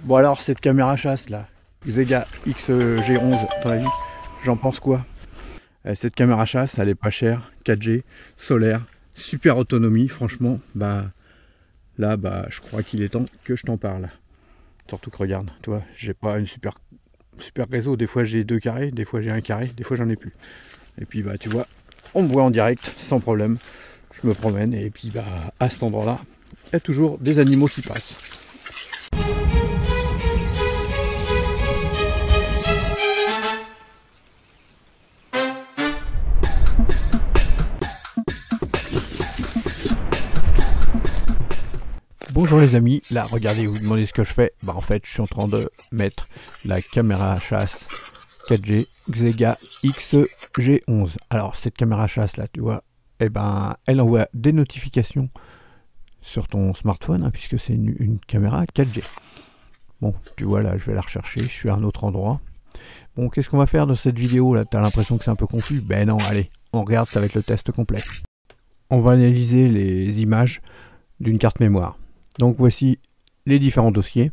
Bon alors cette caméra chasse là, Xega XG11, à ton avis, j'en pense quoi? Cette caméra chasse, elle est pas chère, 4G, solaire, super autonomie, franchement, bah là je crois qu'il est temps que je t'en parle. Surtout que regarde, toi, j'ai pas une super réseau, des fois j'ai 2 carrés, des fois j'ai 1 carré, des fois j'en ai plus. Et puis bah tu vois, on me voit en direct, sans problème, je me promène et puis bah à cet endroit là, il y a toujours des animaux qui passent. Bonjour les amis, là regardez, vous vous demandez ce que je fais. Bah en fait je suis en train de mettre la caméra chasse 4G Xega XG11. Alors cette caméra chasse là, tu vois, eh ben elle envoie des notifications sur ton smartphone, hein, puisque c'est une caméra 4G. Bon, tu vois là, je vais la rechercher, je suis à un autre endroit. Bon, qu'est-ce qu'on va faire dans cette vidéo là? T'as l'impression que c'est un peu confus? Ben non, allez, on regarde, ça va être le test complet. On va analyser les images d'une carte mémoire. Donc voici les différents dossiers.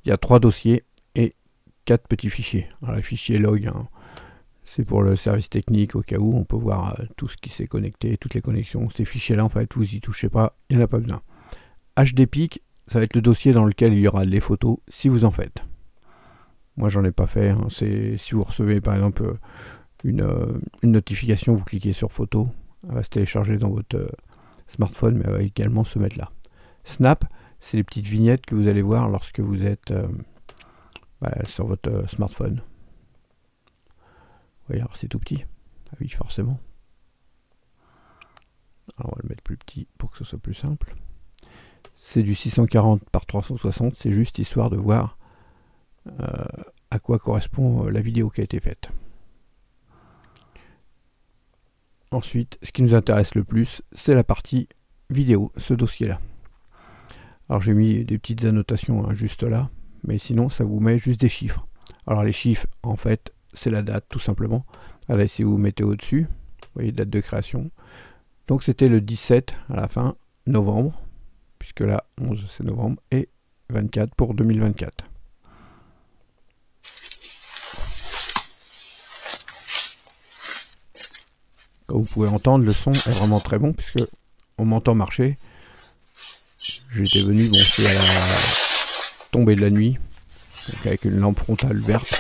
Il y a 3 dossiers et 4 petits fichiers. Alors les fichiers log, hein, c'est pour le service technique au cas où on peut voir tout ce qui s'est connecté, toutes les connexions. Ces fichiers-là, en fait, vous y touchez pas, il n'y en a pas besoin. HDPIC, ça va être le dossier dans lequel il y aura les photos si vous en faites. Moi, j'en ai pas fait. Hein. C'est si vous recevez par exemple une notification, vous cliquez sur photo, elle va se télécharger dans votre smartphone, mais elle va également se mettre là. Snap, c'est les petites vignettes que vous allez voir lorsque vous êtes sur votre smartphone. Vous voyez, alors c'est tout petit. Ah oui, forcément. Alors on va le mettre plus petit pour que ce soit plus simple. C'est du 640 par 360, c'est juste histoire de voir à quoi correspond la vidéo qui a été faite. Ensuite, ce qui nous intéresse le plus, c'est la partie vidéo, ce dossier-là. Alors j'ai mis des petites annotations hein, juste là, mais sinon ça vous met juste des chiffres. Alors les chiffres, en fait, c'est la date tout simplement. Allez, si vous mettez au-dessus, vous voyez date de création. Donc c'était le 17 à la fin, novembre, puisque là 11 c'est novembre, et 24 pour 2024. Comme vous pouvez entendre, le son est vraiment très bon, puisque on m'entend marcher. J'étais venu, bon, c'est à la tombée de la nuit, donc avec une lampe frontale verte,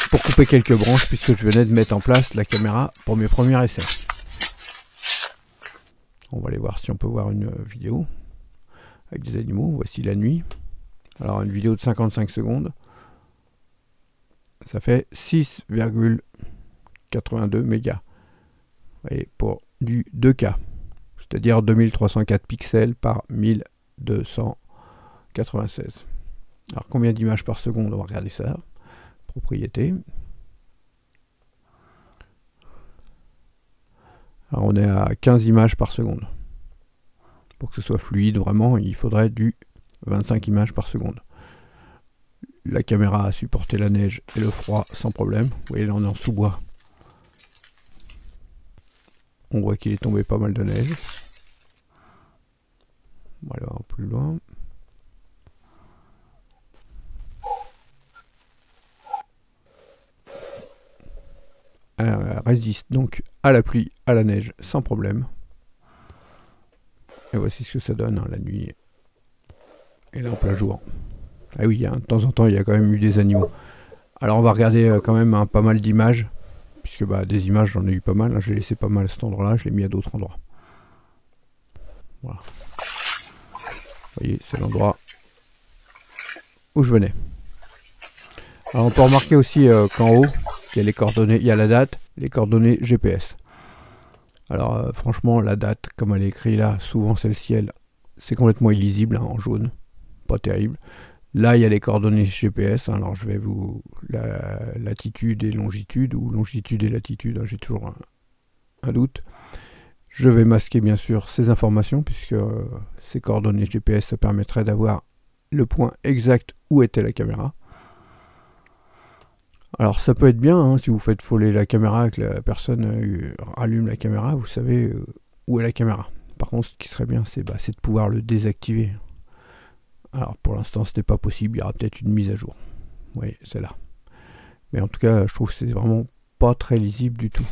pour couper quelques branches, puisque je venais de mettre en place la caméra pour mes premiers essais. On va aller voir si on peut voir une vidéo avec des animaux. Voici la nuit. Alors une vidéo de 55 secondes, ça fait 6,82 mégas. Vous voyez, pour du 2K. C'est-à-dire 2304 pixels par 1296. Alors combien d'images par seconde? On va regarder ça. Propriété. Alors on est à 15 images par seconde. Pour que ce soit fluide, vraiment, il faudrait du 25 images par seconde. La caméra a supporté la neige et le froid sans problème. Vous voyez, là on est en sous-bois. On voit qu'il est tombé pas mal de neige. On va aller voir plus loin. Elle résiste donc à la pluie, à la neige, sans problème. Et voici ce que ça donne hein, la nuit. Et là en plein jour. Ah oui, hein, de temps en temps, il y a quand même eu des animaux. Alors on va regarder quand même pas mal d'images. Puisque des images, j'en ai eu pas mal. Hein, j'ai laissé pas mal à cet endroit-là, je l'ai mis à d'autres endroits. Voilà. Vous voyez, c'est l'endroit où je venais. Alors on peut remarquer aussi qu'en haut, il y a les coordonnées, il y a la date, les coordonnées GPS. Alors franchement, la date, comme elle est écrite là, souvent c'est le ciel, c'est complètement illisible, hein, en jaune, pas terrible. Là, il y a les coordonnées GPS, hein, alors je vais vous... la latitude et longitude, ou longitude et latitude, hein, j'ai toujours un doute. Je vais masquer bien sûr ces informations, puisque ces coordonnées GPS, ça permettrait d'avoir le point exact où était la caméra. Alors ça peut être bien, hein, si vous faites voler la caméra, que la personne rallume la caméra, vous savez où est la caméra. Par contre, ce qui serait bien, c'est de pouvoir le désactiver. Alors pour l'instant c'était pas possible, il y aura peut-être une mise à jour. Oui, c'est là. Mais en tout cas, je trouve que c'est vraiment pas très lisible du tout.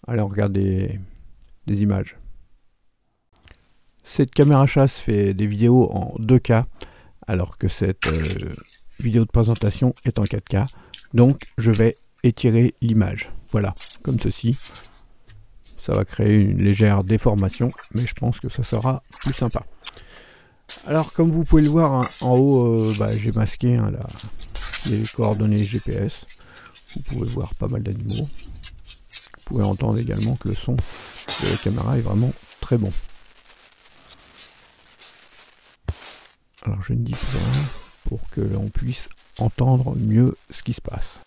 Allez, on regarde des images. Cette caméra chasse fait des vidéos en 2K, alors que cette vidéo de présentation est en 4K. Donc je vais étirer l'image. Voilà, comme ceci. Ça va créer une légère déformation, mais je pense que ça sera plus sympa. Alors comme vous pouvez le voir, hein, en haut, j'ai masqué hein, les coordonnées GPS. Vous pouvez voir pas mal d'animaux. Vous pouvez entendre également que le son de la caméra est vraiment très bon. Alors je ne dis plus rien pour que l'on puisse entendre mieux ce qui se passe.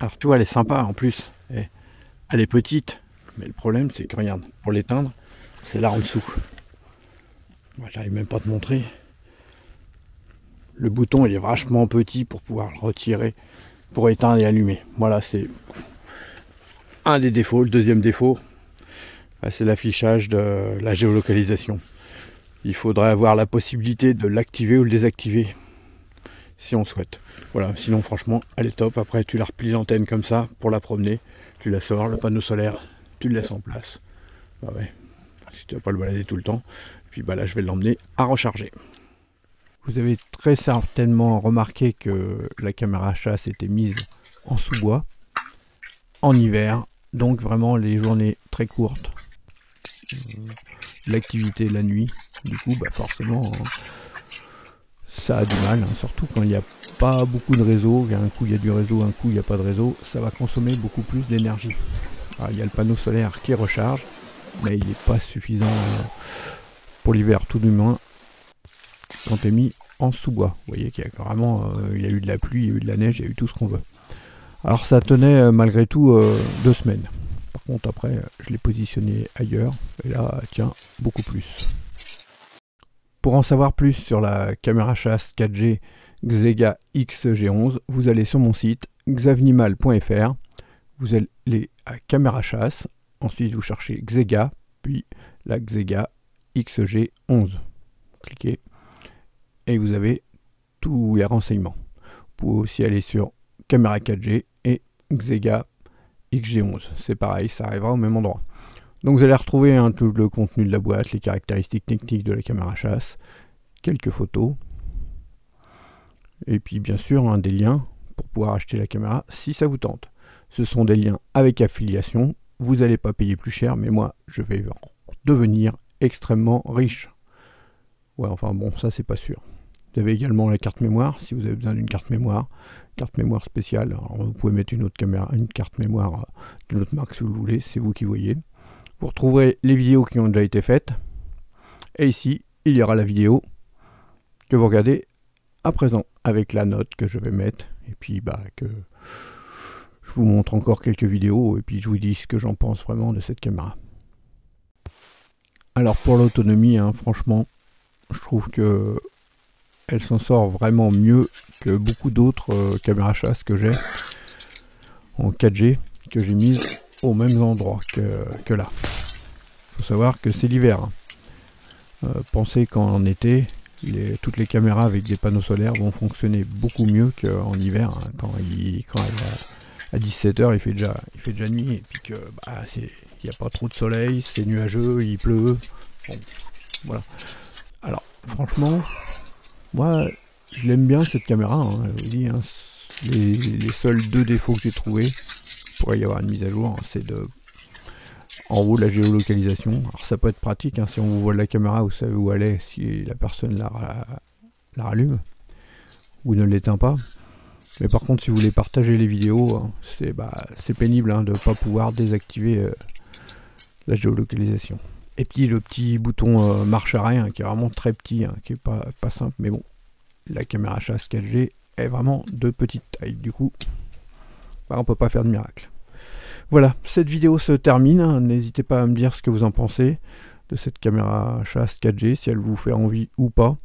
Alors tu vois, elle est sympa en plus. Elle est petite, mais le problème c'est que regarde, pour l'éteindre, c'est là en dessous. Moi, j'arrive même pas à te montrer. Le bouton il est vachement petit pour pouvoir le retirer, pour éteindre et allumer. Voilà, c'est un des défauts. Le deuxième défaut, c'est l'affichage de la géolocalisation. Il faudrait avoir la possibilité de l'activer ou le désactiver si on souhaite. Voilà, sinon franchement elle est top. Après tu la replies l'antenne comme ça pour la promener, tu la sors, le panneau solaire tu le laisses en place. Bah ouais, si tu vas pas le balader tout le temps. Puis bah là je vais l'emmener à recharger. Vous avez très certainement remarqué que la caméra chasse était mise en sous-bois en hiver, donc vraiment les journées très courtes, l'activité la nuit, du coup bah forcément ça a du mal, hein, surtout quand il n'y a pas beaucoup de réseau. Un coup il y a du réseau, un coup il n'y a pas de réseau, ça va consommer beaucoup plus d'énergie. Il y a le panneau solaire qui recharge, mais il n'est pas suffisant pour l'hiver, tout du moins quand tu es mis en sous-bois. Vous voyez qu'il y a carrément, il y a eu de la pluie, il y a eu de la neige, il y a eu tout ce qu'on veut. Alors ça tenait malgré tout 2 semaines. Par contre après je l'ai positionné ailleurs, et là tiens beaucoup plus. Pour en savoir plus sur la caméra chasse 4G Xega XG11, vous allez sur mon site xavnimal.fr, vous allez à caméra chasse, ensuite vous cherchez Xega, puis la Xega XG11. Cliquez et vous avez tous les renseignements. Vous pouvez aussi aller sur caméra 4G et Xega XG11. C'est pareil, ça arrivera au même endroit. Donc vous allez retrouver tout le contenu de la boîte, les caractéristiques techniques de la caméra chasse, quelques photos, et puis bien sûr des liens pour pouvoir acheter la caméra si ça vous tente. Ce sont des liens avec affiliation, vous n'allez pas payer plus cher, mais moi je vais devenir extrêmement riche. Ouais, enfin bon, ça c'est pas sûr. Vous avez également la carte mémoire, si vous avez besoin d'une carte mémoire spéciale. Alors, vous pouvez mettre une autre caméra, une carte mémoire d'une autre marque si vous le voulez, c'est vous qui voyez. Vous retrouverez les vidéos qui ont déjà été faites. Et ici, il y aura la vidéo que vous regardez à présent avec la note que je vais mettre. Et puis que je vous montre encore quelques vidéos et puis je vous dis ce que j'en pense vraiment de cette caméra. Alors pour l'autonomie, franchement, je trouve que elle s'en sort vraiment mieux que beaucoup d'autres caméras chasse que j'ai en 4G que j'ai mises au même endroit que là. Il faut savoir que c'est l'hiver. Pensez qu'en été, toutes les caméras avec des panneaux solaires vont fonctionner beaucoup mieux qu'en hiver, quand à 17h il fait déjà nuit et puis que il n'y a pas trop de soleil, c'est nuageux, il pleut. Bon, voilà. Alors franchement, moi je l'aime bien cette caméra, je vous dis, les seuls 2 défauts que j'ai trouvés, pourrait y avoir une mise à jour, c'est en haut la géolocalisation. Alors ça peut être pratique, si on vous voit la caméra, vous savez où elle est, si la personne la rallume ou ne l'éteint pas. Mais par contre si vous voulez partager les vidéos, c'est pénible de ne pas pouvoir désactiver la géolocalisation. Et puis le petit bouton marche arrêt qui est vraiment très petit, qui est pas simple, mais bon, la caméra chasse 4G est vraiment de petite taille, du coup on peut pas faire de miracle. Voilà, cette vidéo se termine. N'hésitez pas à me dire ce que vous en pensez de cette caméra chasse 4G, si elle vous fait envie ou pas.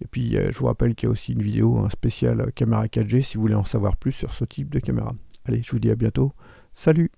Et puis je vous rappelle qu'il y a aussi une vidéo spéciale caméra 4G si vous voulez en savoir plus sur ce type de caméra. Allez, je vous dis à bientôt. Salut!